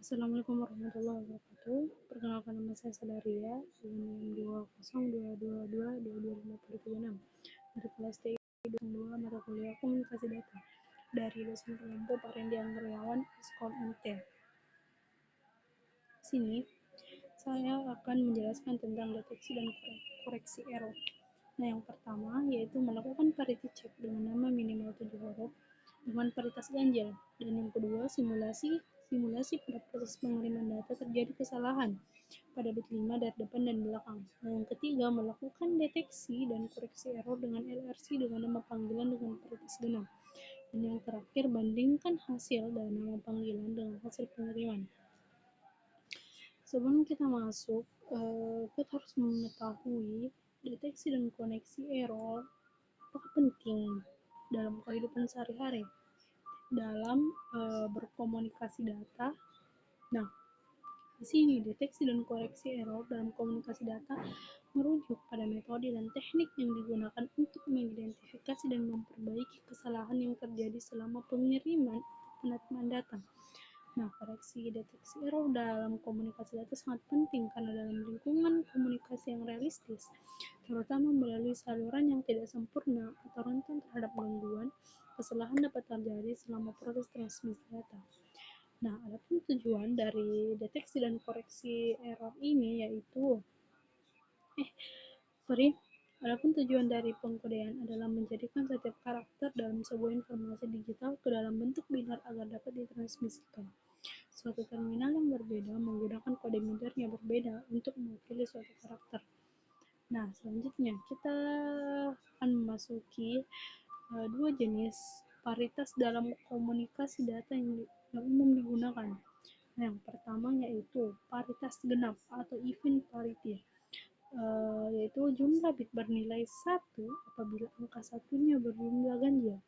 Assalamualaikum warahmatullahi wabarakatuh. Perkenalkan, nama saya Sadaria dengan NIM 2022222256 dari kelas TI 2 mata kuliah Komunikasi Data dari dosen pengampu Pak Rendi Anggriawan, Iskom MT. Sini saya akan menjelaskan tentang deteksi dan koreksi error. Nah, yang pertama yaitu melakukan parity check dengan nama minimal 7 huruf dengan paritas ganjil, dan yang kedua simulasi pada proses pengiriman data terjadi kesalahan pada bit 5 dari depan dan belakang. Nah, yang ketiga melakukan deteksi dan koreksi error dengan LRC dengan nama panggilan dengan paritas genap, dan yang terakhir bandingkan hasil dan nama panggilan dengan hasil pengiriman. Sebelum kita masuk, kita harus mengetahui deteksi dan koneksi error apakah penting dalam kehidupan sehari-hari dalam berkomunikasi data. Nah, di sini deteksi dan koreksi error dalam komunikasi data merujuk pada metode dan teknik yang digunakan untuk mengidentifikasi dan memperbaiki kesalahan yang terjadi selama pengiriman atau penataman data. Nah, koreksi deteksi error dalam komunikasi data sangat penting karena dalam lingkungan komunikasi yang realistis, terutama melalui saluran yang tidak sempurna atau rentan terhadap gangguan, kesalahan dapat terjadi selama proses transmisi data. Nah, adapun tujuan dari deteksi dan koreksi error ini yaitu Adapun tujuan dari pengkodean adalah menjadikan setiap karakter dalam sebuah informasi digital ke dalam bentuk binar agar dapat ditransmisikan. Suatu terminal yang berbeda menggunakan kode binar yang berbeda untuk mewakili suatu karakter. Nah, selanjutnya kita akan memasuki dua jenis paritas dalam komunikasi data yang umum digunakan. Nah, yang pertama yaitu paritas genap atau even parity, yaitu jumlah bit bernilai 1 apabila angka satunya berjumlah ganjil.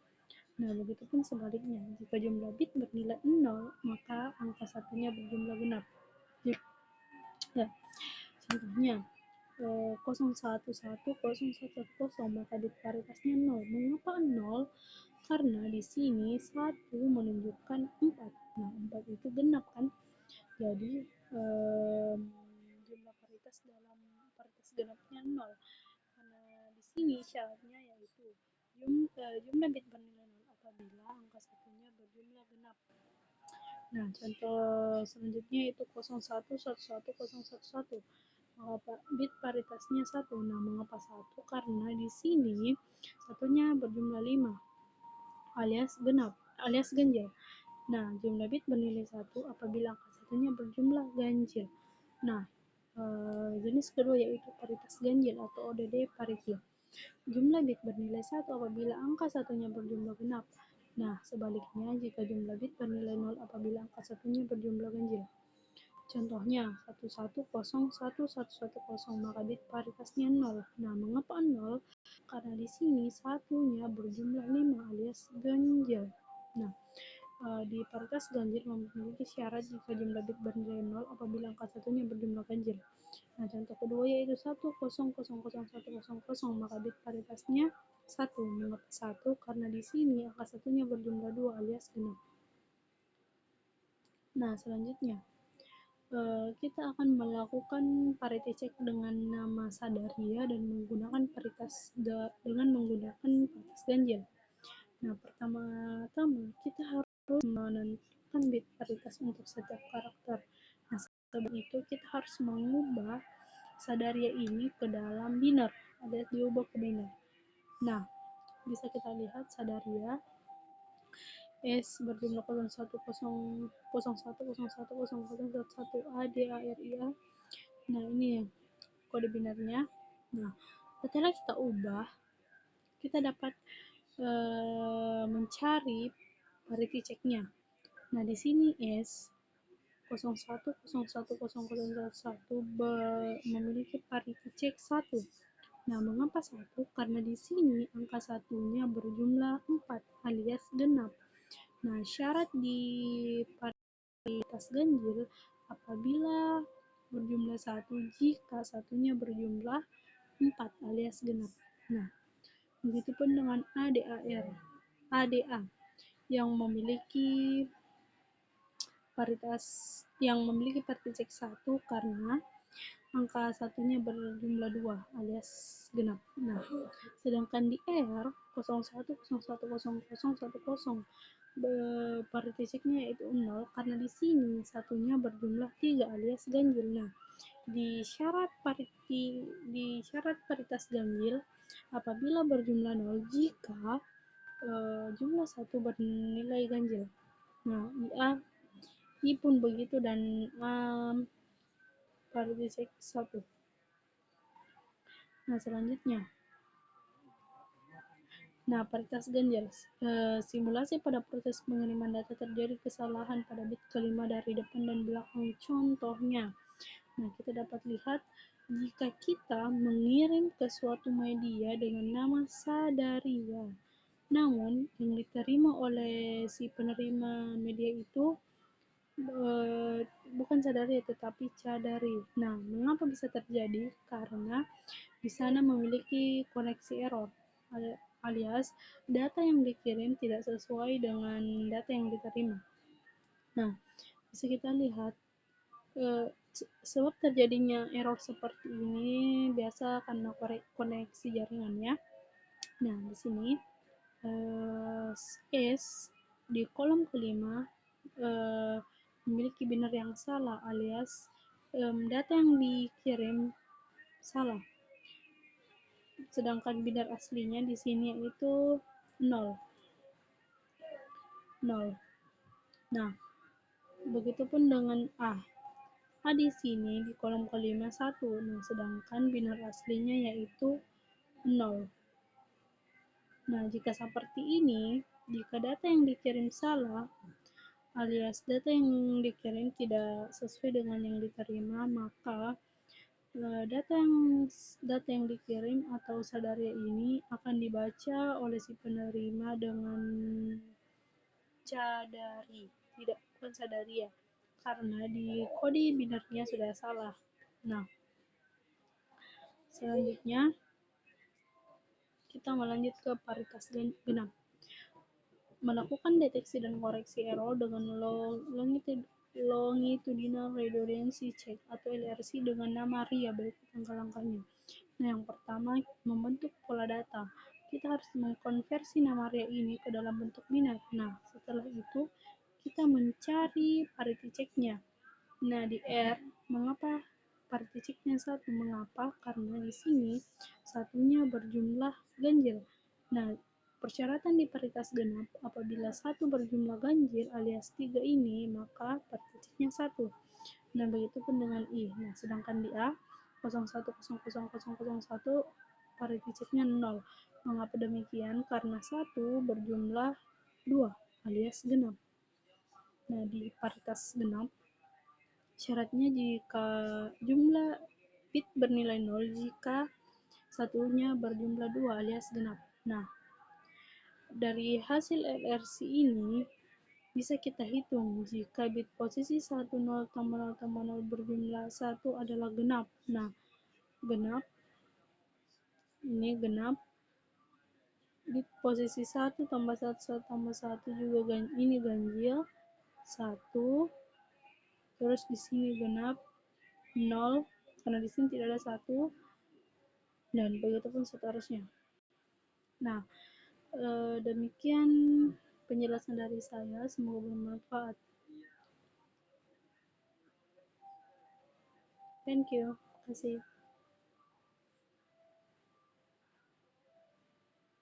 Nah, begitupun sebaliknya, jika jumlah bit bernilai 0, maka angka satunya berjumlah genap. Ya, contohnya 011010, maka bit paritasnya 0. Mengapa 0? Karena di sini 1 menunjukkan 4. Nah, 4 itu genap kan? Jadi jumlah paritas dalam paritas genapnya 0. Karena di sini syaratnya yaitu jumlah bit bernilai 0 apabila angka satunya berjumlah genap. Nah, contoh selanjutnya itu 01111011. Maka bit paritasnya 1. Nah, mengapa 1? Karena di sini satunya berjumlah 5 alias ganjil. Nah, jumlah bit bernilai 1 apabila angka satunya berjumlah ganjil. Nah, jenis kedua yaitu paritas ganjil atau ODD parity. Jumlah bit bernilai 1 apabila angka satunya berjumlah genap. Nah, sebaliknya jika jumlah bit bernilai 0 apabila angka satunya berjumlah ganjil. Contohnya 11011110, maka bit paritasnya 0. Nah, mengapa 0? Karena di sini satunya berjumlah 5 alias ganjil. Nah, di paritas ganjil memiliki syarat jika jumlah bit bernilai 0 apabila angka satunya berjumlah ganjil. Nah, contoh kedua yaitu 10001010, maka bit paritasnya 1. Mengapa 1? Karena di sini angka satunya berjumlah 2 alias genap. Nah, selanjutnya kita akan melakukan parity check dengan nama Sadaria dan menggunakan paritas ganjil. Nah, pertama-tama kita harus menentukan bit paritas untuk setiap karakter. Nah, sebelum itu kita harus mengubah Sadaria ini ke dalam binar, alias diubah ke binar. Nah, bisa kita lihat Sadaria S berjumlah 0101010011 Nah, ini kode binarnya. Nah, setelah kita ubah, kita dapat mencari parity check-nya. Nah, di sini S 01010011 memiliki parity check 1. Nah, mengapa 1? Karena di sini angka satunya berjumlah 4 alias genap. Nah, syarat di paritas ganjil apabila berjumlah 1 jika satunya berjumlah 4 alias genap. Nah, begitupun dengan ADA yang memiliki paritas yang memiliki partikel 1 karena angka satunya berjumlah 2 alias genap. Nah, sedangkan di R 01, 01, 00, 10 partikelnya yaitu 0 karena di sini satunya berjumlah 3 alias ganjil. Nah, di syarat paritas ganjil apabila berjumlah 0 jika jumlah 1 bernilai ganjil. Nah, I pun begitu dan partikel 1. Nah, selanjutnya. Nah, paritas ganjil. Simulasi pada proses pengiriman data terjadi kesalahan pada bit kelima dari depan dan belakang. Contohnya, nah kita dapat lihat jika kita mengirim ke suatu media dengan nama Sadaria, namun yang diterima oleh si penerima media itu bukan Sadaria tetapi Cadari. Nah, mengapa bisa terjadi? Karena di sana memiliki koneksi error, alias data yang dikirim tidak sesuai dengan data yang diterima. Nah, bisa kita lihat sebab terjadinya error seperti ini biasa karena koneksi jaringan ya. Nah, di sini S di kolom kelima memiliki binar yang salah alias data yang dikirim salah. Sedangkan binar aslinya di sini itu 0. Nah, begitupun dengan A. A di sini di kolom kelima 1. Nah, sedangkan binar aslinya yaitu 0. Nah, jika seperti ini, jika data yang dikirim salah, alias data yang dikirim tidak sesuai dengan yang diterima, maka data yang dikirim atau Sadaria ini akan dibaca oleh si penerima dengan Cadari, bukan Sadaria, karena di kode binarnya sudah salah. Nah, selanjutnya kita melanjut ke paritas genap. Melakukan deteksi dan koreksi error dengan longitudinal redundancy check atau LRC dengan nama RIA berikut langkah-langkahnya. Nah, yang pertama membentuk pola data. Kita harus mengkonversi nama RIA ini ke dalam bentuk binar. Nah, setelah itu kita mencari parity check-nya. Nah, di R, mengapa parity check-nya 1? Mengapa? Karena di sini satunya berjumlah ganjil. Nah, persyaratan di paritas genap, apabila 1 berjumlah ganjil alias 3 ini, maka parity check-nya 1. Nah, begitupun dengan I. Nah, sedangkan di A, 01000001 parity check-nya 0. Mengapa demikian? Karena 1 berjumlah 2 alias genap. Nah, di paritas genap, syaratnya jika jumlah bit bernilai 0 jika satunya berjumlah 2 alias genap. Nah, dari hasil LRC ini bisa kita hitung jika bit posisi 10 tambah 0 tambah 0 berjumlah 1 adalah genap. Nah, genap bit posisi 1 tambah 1 tambah 1 juga ini ganjil 1, terus di sini genap 0 karena di sini tidak ada 1, dan begitupun seterusnya. Nah, demikian penjelasan dari saya, semoga bermanfaat. Thank you. Terima kasih.